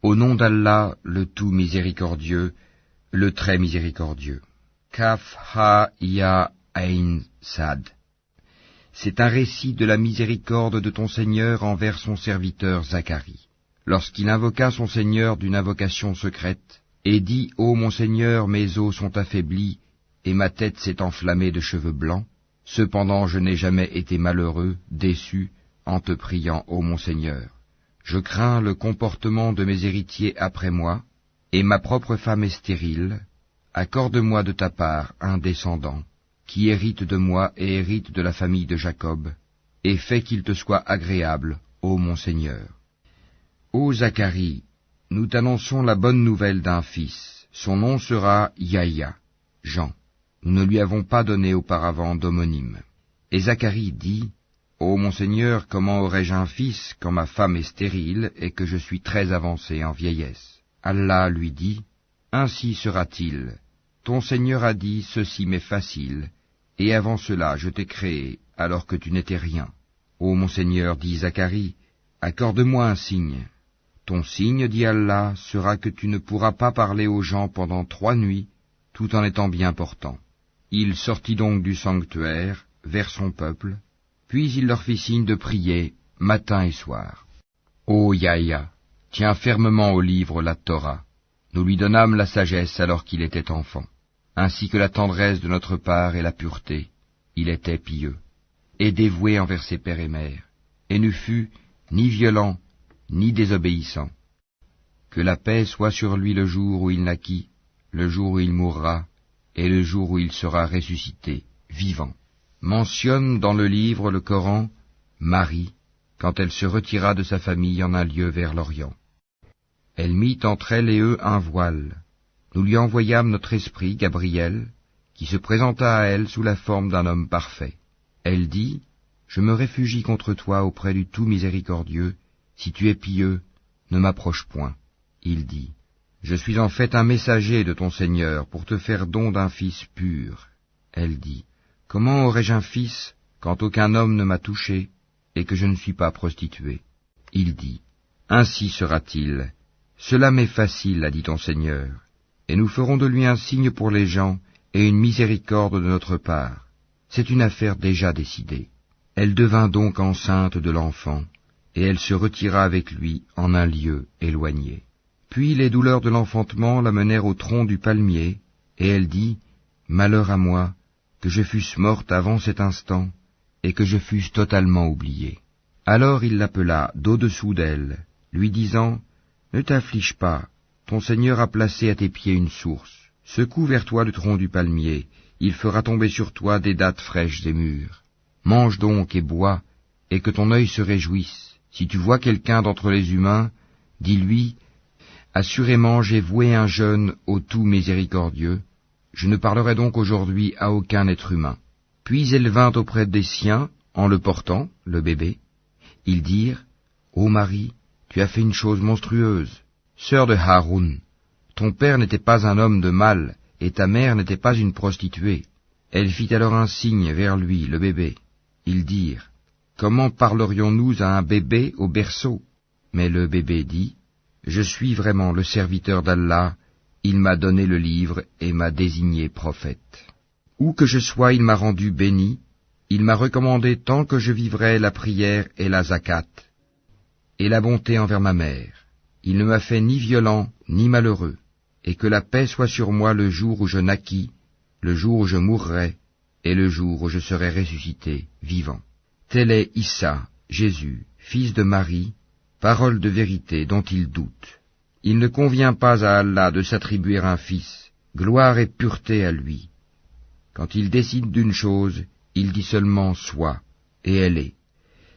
Au nom d'Allah, le tout miséricordieux, le très miséricordieux. Kaf ha ya ain sad. C'est un récit de la miséricorde de ton Seigneur envers son serviteur Zacharie. Lorsqu'il invoqua son Seigneur d'une invocation secrète, et dit « Ô mon Seigneur, mes os sont affaiblis, et ma tête s'est enflammée de cheveux blancs. Cependant je n'ai jamais été malheureux, déçu, en te priant, ô mon Seigneur. Je crains le comportement de mes héritiers après moi, et ma propre femme est stérile. Accorde-moi de ta part un descendant, qui hérite de moi et hérite de la famille de Jacob, et fais qu'il te soit agréable, ô mon Seigneur. Ô Zacharie, nous t'annonçons la bonne nouvelle d'un fils. Son nom sera Yahya, Jean. Nous ne lui avons pas donné auparavant d'homonyme. Et Zacharie dit, Ô mon Seigneur, comment aurais-je un fils quand ma femme est stérile et que je suis très avancé en vieillesse? Allah lui dit, Ainsi sera-t-il. Ton Seigneur a dit, ceci m'est facile, et avant cela je t'ai créé, alors que tu n'étais rien. Ô mon Seigneur, dit Zacharie, accorde-moi un signe. Ton signe, dit Allah, sera que tu ne pourras pas parler aux gens pendant 3 nuits, tout en étant bien portant. Il sortit donc du sanctuaire, vers son peuple, puis il leur fit signe de prier, matin et soir. Ô Yahya, tiens fermement au livre la Torah. Nous lui donnâmes la sagesse alors qu'il était enfant, ainsi que la tendresse de notre part et la pureté. Il était pieux, et dévoué envers ses pères et mères, et ne fut ni violent, ni désobéissant. Que la paix soit sur lui le jour où il naquit, le jour où il mourra, et le jour où il sera ressuscité, vivant. Mentionne dans le livre, le Coran, Marie, quand elle se retira de sa famille en un lieu vers l'Orient. Elle mit entre elle et eux un voile. Nous lui envoyâmes notre esprit, Gabriel, qui se présenta à elle sous la forme d'un homme parfait. Elle dit, « Je me réfugie contre toi auprès du tout miséricordieux. Si tu es pieux, ne m'approche point. » Il dit, « Je suis en fait un messager de ton Seigneur pour te faire don d'un fils pur. » Elle dit, « Comment aurais-je un fils quand aucun homme ne m'a touché et que je ne suis pas prostituée ?» Il dit, « Ainsi sera-t-il. Cela m'est facile, a dit ton Seigneur, et nous ferons de lui un signe pour les gens et une miséricorde de notre part. C'est une affaire déjà décidée. » Elle devint donc enceinte de l'enfant, et elle se retira avec lui en un lieu éloigné. Puis les douleurs de l'enfantement la menèrent au tronc du palmier, et elle dit, « Malheur à moi, que je fusse morte avant cet instant, et que je fusse totalement oubliée. » Alors il l'appela d'au-dessous d'elle, lui disant, « Ne t'afflige pas, ton Seigneur a placé à tes pieds une source. Secoue vers toi le tronc du palmier, il fera tomber sur toi des dattes fraîches et mûres. Mange donc et bois, et que ton œil se réjouisse. Si tu vois quelqu'un d'entre les humains, dis-lui, « Assurément j'ai voué un jeûne au tout miséricordieux. Je ne parlerai donc aujourd'hui à aucun être humain. » Puis elle vint auprès des siens, en le portant, le bébé. Ils dirent, « Ô Marie, tu as fait une chose monstrueuse. Sœur de Haroun, ton père n'était pas un homme de mal, et ta mère n'était pas une prostituée. » Elle fit alors un signe vers lui, le bébé. Ils dirent, « Comment parlerions-nous à un bébé au berceau ?» Mais le bébé dit, « Je suis vraiment le serviteur d'Allah, il m'a donné le livre et m'a désigné prophète. Où que je sois, il m'a rendu béni, il m'a recommandé tant que je vivrai la prière et la zakat, et la bonté envers ma mère. Il ne m'a fait ni violent ni malheureux, et que la paix soit sur moi le jour où je naquis, le jour où je mourrai, et le jour où je serai ressuscité, vivant. Tel est Issa, Jésus, fils de Marie, parole de vérité dont il doute. Il ne convient pas à Allah de s'attribuer un fils, gloire et pureté à lui. Quand il décide d'une chose, il dit seulement « soit », et elle est.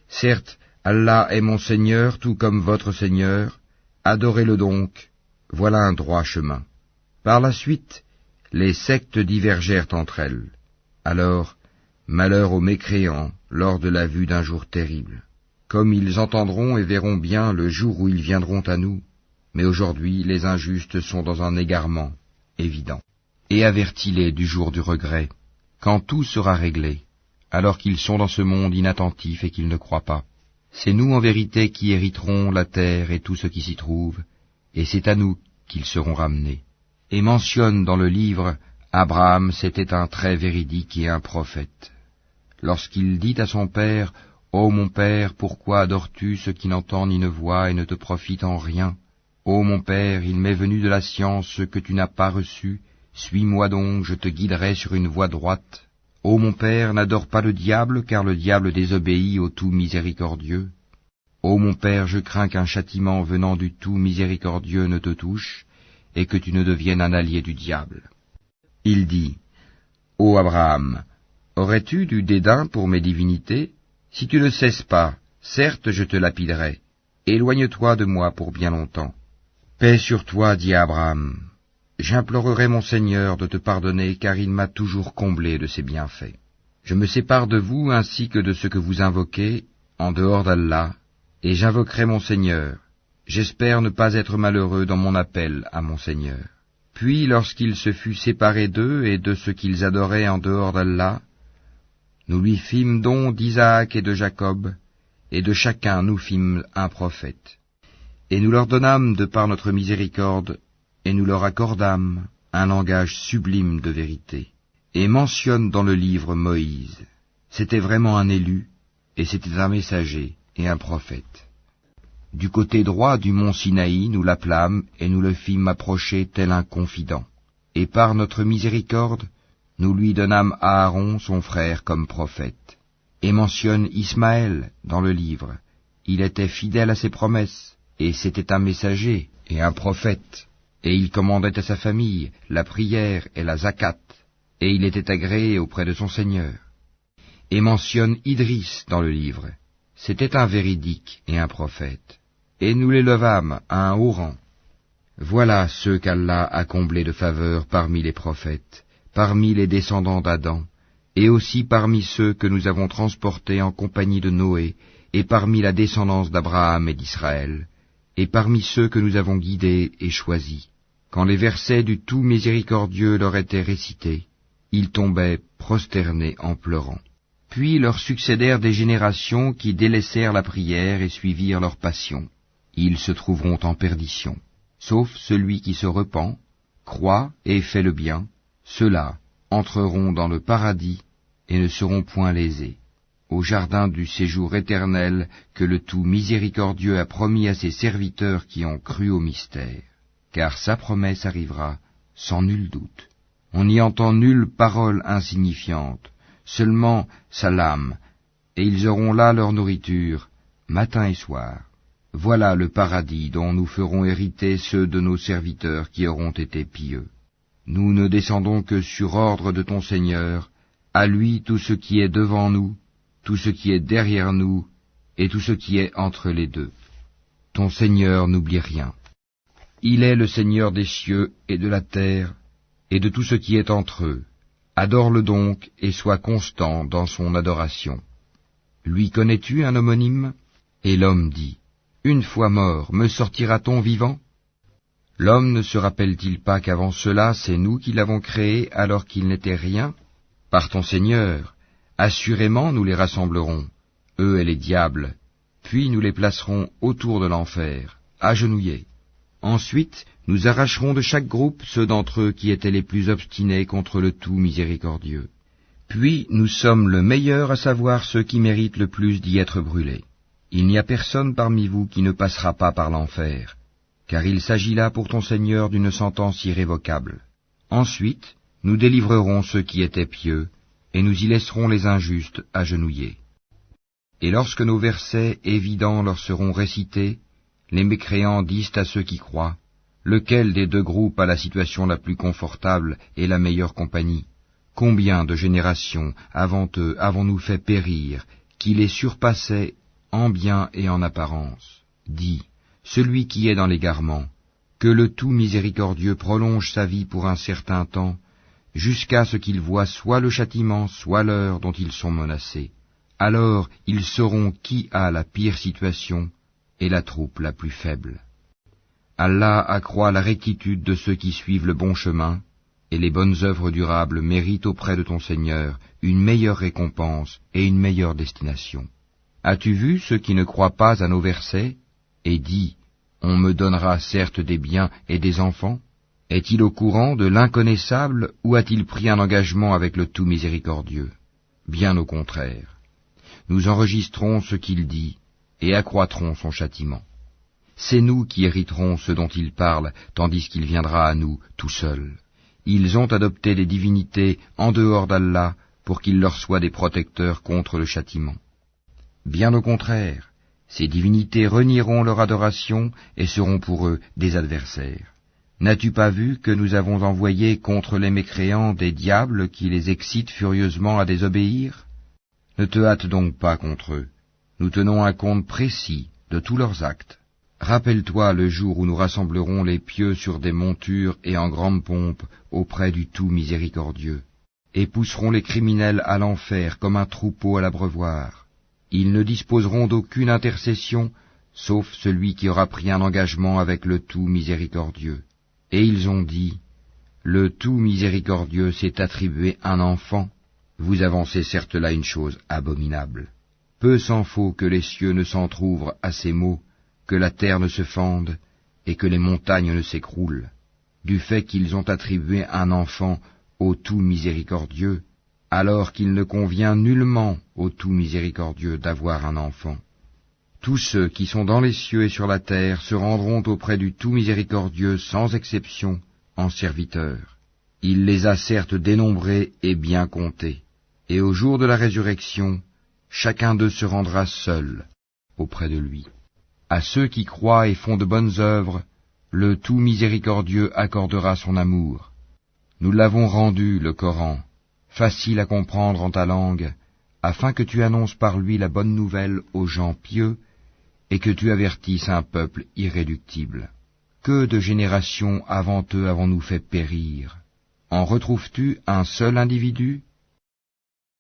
Certes, Allah est mon Seigneur tout comme votre Seigneur, adorez-le donc, voilà un droit chemin. Par la suite, les sectes divergèrent entre elles. Alors, malheur aux mécréants lors de la vue d'un jour terrible. Comme ils entendront et verront bien le jour où ils viendront à nous, mais aujourd'hui les injustes sont dans un égarement évident. Et avertis-les du jour du regret, quand tout sera réglé, alors qu'ils sont dans ce monde inattentif et qu'ils ne croient pas. C'est nous en vérité qui hériterons la terre et tout ce qui s'y trouve, et c'est à nous qu'ils seront ramenés. Et mentionne dans le livre, Abraham, c'était un très véridique et un prophète. Lorsqu'il dit à son père, « Ô mon père, pourquoi adores-tu ce qui n'entend ni ne voit et ne te profite en rien? Ô mon père, il m'est venu de la science ce que tu n'as pas reçu, suis-moi donc, je te guiderai sur une voie droite. Ô mon père, n'adore pas le diable, car le diable désobéit au tout miséricordieux. Ô mon père, je crains qu'un châtiment venant du tout miséricordieux ne te touche, et que tu ne deviennes un allié du diable. » Il dit, « Ô Abraham, aurais-tu du dédain pour mes divinités? Si tu ne cesses pas, certes je te lapiderai. Éloigne-toi de moi pour bien longtemps. » Paix sur toi, dit Abraham. J'implorerai mon Seigneur de te pardonner, car il m'a toujours comblé de ses bienfaits. Je me sépare de vous ainsi que de ce que vous invoquez, en dehors d'Allah, et j'invoquerai mon Seigneur. J'espère ne pas être malheureux dans mon appel à mon Seigneur. Puis, lorsqu'il se fut séparé d'eux et de ce qu'ils adoraient en dehors d'Allah, nous lui fîmes don d'Isaac et de Jacob, et de chacun nous fîmes un prophète. Et nous leur donnâmes de par notre miséricorde, et nous leur accordâmes un langage sublime de vérité. Et mentionne dans le livre Moïse. C'était vraiment un élu, et c'était un messager et un prophète. Du côté droit du mont Sinaï, nous l'appelâmes, et nous le fîmes approcher tel un confident. Et par notre miséricorde, nous lui donnâmes Aaron, son frère, comme prophète. Et mentionne Ismaël dans le livre. Il était fidèle à ses promesses, et c'était un messager et un prophète. Et il commandait à sa famille la prière et la zakat, et il était agréé auprès de son Seigneur. Et mentionne Idris dans le livre. C'était un véridique et un prophète. Et nous l'élevâmes à un haut rang. Voilà ceux qu'Allah a comblés de faveur parmi les prophètes, parmi les descendants d'Adam, et aussi parmi ceux que nous avons transportés en compagnie de Noé, et parmi la descendance d'Abraham et d'Israël, et parmi ceux que nous avons guidés et choisis. Quand les versets du tout miséricordieux leur étaient récités, ils tombaient prosternés en pleurant. Puis leur succédèrent des générations qui délaissèrent la prière et suivirent leur passion. Ils se trouveront en perdition. Sauf celui qui se repent, croit et fait le bien, ceux-là entreront dans le paradis et ne seront point lésés, au jardin du séjour éternel que le tout miséricordieux a promis à ses serviteurs qui ont cru au mystère. Car sa promesse arrivera sans nul doute. On n'y entend nulle parole insignifiante, seulement salam, et ils auront là leur nourriture, matin et soir. Voilà le paradis dont nous ferons hériter ceux de nos serviteurs qui auront été pieux. Nous ne descendons que sur ordre de ton Seigneur, à lui tout ce qui est devant nous, tout ce qui est derrière nous, et tout ce qui est entre les deux. Ton Seigneur n'oublie rien. Il est le Seigneur des cieux et de la terre, et de tout ce qui est entre eux. Adore-le donc, et sois constant dans son adoration. Lui connais-tu un homonyme? Et l'homme dit, une fois mort, me sortira-t-on vivant? L'homme ne se rappelle-t-il pas qu'avant cela, c'est nous qui l'avons créé alors qu'il n'était rien? Par ton Seigneur, assurément nous les rassemblerons, eux et les diables, puis nous les placerons autour de l'enfer, agenouillés. Ensuite, nous arracherons de chaque groupe ceux d'entre eux qui étaient les plus obstinés contre le tout miséricordieux. Puis nous sommes le meilleur à savoir ceux qui méritent le plus d'y être brûlés. Il n'y a personne parmi vous qui ne passera pas par l'enfer, car il s'agit là pour ton Seigneur d'une sentence irrévocable. Ensuite, nous délivrerons ceux qui étaient pieux, et nous y laisserons les injustes agenouillés. Et lorsque nos versets évidents leur seront récités, les mécréants disent à ceux qui croient, lequel des deux groupes a la situation la plus confortable et la meilleure compagnie? Combien de générations avant eux avons-nous fait périr, qui les surpassaient en bien et en apparence? Dis, celui qui est dans l'égarement, que le tout miséricordieux prolonge sa vie pour un certain temps, jusqu'à ce qu'ils voient soit le châtiment, soit l'heure dont ils sont menacés. Alors ils sauront qui a la pire situation et la troupe la plus faible. Allah accroît la rectitude de ceux qui suivent le bon chemin, et les bonnes œuvres durables méritent auprès de ton Seigneur une meilleure récompense et une meilleure destination. As-tu vu ceux qui ne croient pas à nos versets? Et dis, On me donnera certes des biens et des enfants. Est-il au courant de l'inconnaissable ou a-t-il pris un engagement avec le tout miséricordieux? Bien au contraire. Nous enregistrons ce qu'il dit et accroîtrons son châtiment. C'est nous qui hériterons ce dont il parle, tandis qu'il viendra à nous tout seul. Ils ont adopté des divinités en dehors d'Allah pour qu'ils leur soient des protecteurs contre le châtiment. Bien au contraire, ces divinités renieront leur adoration et seront pour eux des adversaires. N'as-tu pas vu que nous avons envoyé contre les mécréants des diables qui les excitent furieusement à désobéir? Ne te hâte donc pas contre eux. Nous tenons un compte précis de tous leurs actes. Rappelle-toi le jour où nous rassemblerons les pieux sur des montures et en grande pompe auprès du tout miséricordieux, et pousserons les criminels à l'enfer comme un troupeau à l'abreuvoir. Ils ne disposeront d'aucune intercession, sauf celui qui aura pris un engagement avec le tout miséricordieux. Et ils ont dit, le tout miséricordieux s'est attribué un enfant. Vous avancez certes là une chose abominable. Peu s'en faut que les cieux ne s'entr'ouvrent à ces mots, que la terre ne se fende, et que les montagnes ne s'écroulent, du fait qu'ils ont attribué un enfant au tout miséricordieux, alors qu'il ne convient nullement au tout miséricordieux d'avoir un enfant. Tous ceux qui sont dans les cieux et sur la terre se rendront auprès du tout miséricordieux sans exception, en serviteurs. Il les a certes dénombrés et bien comptés, et au jour de la résurrection, chacun d'eux se rendra seul auprès de lui. À ceux qui croient et font de bonnes œuvres, le tout miséricordieux accordera son amour. Nous l'avons rendu, le Coran, facile à comprendre en ta langue, afin que tu annonces par lui la bonne nouvelle aux gens pieux, et que tu avertisses un peuple irréductible. Que de générations avant eux avons-nous fait périr? En retrouves-tu un seul individu?